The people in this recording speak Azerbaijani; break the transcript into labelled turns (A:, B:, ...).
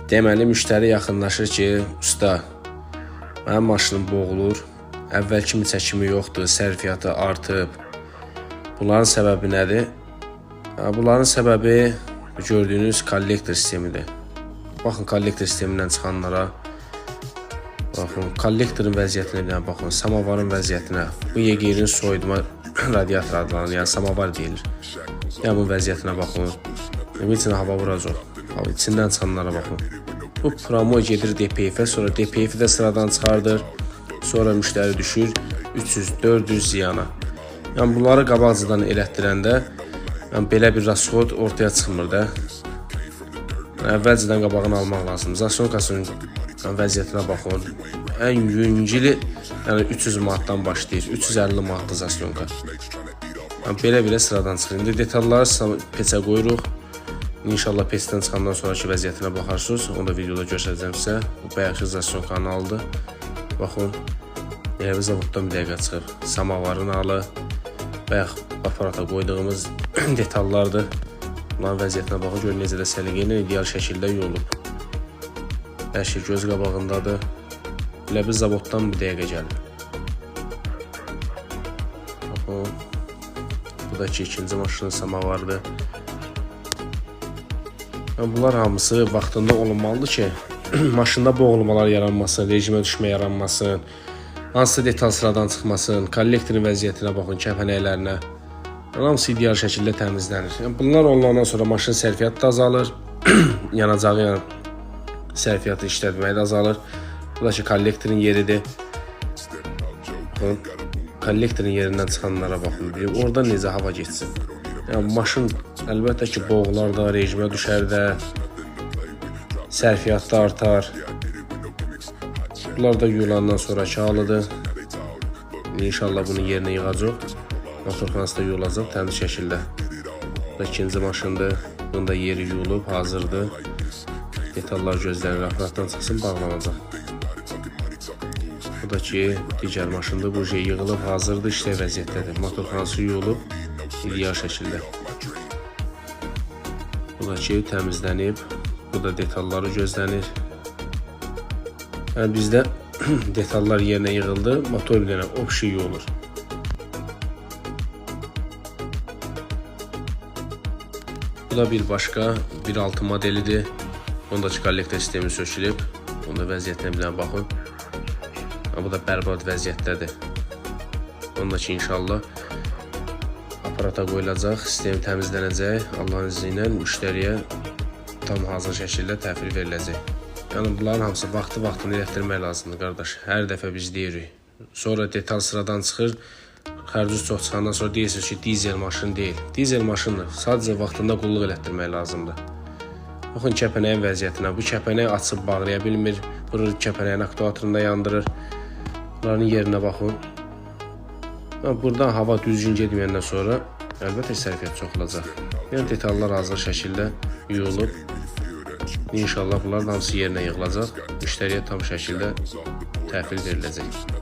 A: Deməli, müştəri yaxınlaşır ki, usta, mənim maşınım boğulur, əvvəl kimi çəkimi yoxdur, sərfiyyatı artıb. Bunların səbəbi nədir? Bunların səbəbi gördüyünüz kollektor sistemidir. Baxın, kollektor sistemindən çıxanlara, baxın, kollektorun vəziyyətinə baxın, samavarın vəziyyətinə, bu yegirin soyutma radiator adlanır, yəni samavar deyilir. Yəni bu vəziyyətinə baxın, içinə hava vuracaq, içindən çıxanlara baxın. Bu promo gedir DPF-ə, sonra DPF-i də sıradan çıxardır, sonra müştəri düşür 300-400 ziyana. Yəni bunları qabaqcadan elətdirəndə belə bir rasxod ortaya çıxmır da. Əvvəlcədən qabağını almaq lazımdır. Zasyonkasının vəziyyətinə baxın. Ən yüngülü 300 manatdan başlayır. 350 manatlı zasyonka. Belə sıradan çıxır. İndi detalları peçə qoyuruq. İnşallah peçdən çıxandan sonraki vəziyyətinə baxarsınız. Onu da videoda göstərəcəm sizə. Bu bayaqki zasyonkanı aldı. Baxın. Nəvi zavoddan bir dəqiqə çıxır. Samavarın halı. Bayaq aparata qoyduğumuz detallardır. Bunların vəziyyətinə baxın, görün necə də səliqəylə ideal şəkildə yolub. Hər şey göz qabağındadır. Elə bir zavoddan bir dəqiqə gəlir. Baxın. Bu da ki, ikinci maşının samavarıdır. Bunlar hamısı vaxtında olunmalıdır ki, maşında boğulmalar yaranmasın, rejimə düşmə yaranmasın, hansısa detal sıradan çıxmasın, kollektorin vəziyyətinə baxın, kəpənəklərinə. Hamısı ideal şəkildə təmizlənir. Bunlar olandan sonra maşın sərfiyyatı da azalır, yanacağı sərfiyyatı işlətməyi də azalır. Bu da ki, kollektorin yeridir. Kollektorin yerindən çıxanlara baxın, oradan necə hava geçsin. Yəni, maşın əlbəttə ki, boğular da, rejimə düşər də, sərfiyyat da artar. Bunlar da yuyulandan sonraki halıdır. İnşallah bunu yerinə yığacaq. Motorxanası da yuyulacaq təmiz şəkildə. Bu da ikinci maşındır. Bunun da yeri yuyulub, hazırdır. Detallar gözlənir, aparatdan çıxsın, bağlanacaq. Bu da ki, digər maşındır. Bu şey yığılıb, hazırdır, işlək vəziyyətdədir. Motorxanası yuyulub, ideal şəkildə. Bu da ki, təmizlənib. Bu da detalları gözlənir. Yəni, bizdə detallar yerinə yığıldı, motor bir dənə opşi yuyulur. Bu da bir başqa 1.6 modelidir. Onda ki, kollektor sistemi sökülüb. Onda vəziyyətinə bir dənə baxın. Bu da bərbad vəziyyətdədir. Onda ki, inşallah aparata qoyulacaq, sistemi təmizlənəcək. Allahın izni ilə müştəriyə tam hazır şəkildə təhvil veriləcək. Yəni, bunların hamısı vaxtını elətdirmək lazımdır, qardaş. Hər dəfə biz deyirik. Sonra detal sıradan çıxır. Xərciniz çox çıxandan sonra deyirsiniz ki, dizel maşın deyil. Dizel maşındır. Sadəcə vaxtında qulluq elətdirmək lazımdır. Baxın, kəpənəyin vəziyyətinə. Bu kəpənək açıb bağlaya bilmir. Vurur, kəpənəyin aktuatorunda yandırır. Bunların yerinə baxın. Buradan hava düzgün getməyəndən sonra əlbəttə sərfiyyat çoxalacaq. Yəni, detallar hazır şəkildə yuyulub. İnşallah bunların hamısı yerinə yığılacaq. Müştəriyə tam şəkildə təhvil veriləcək.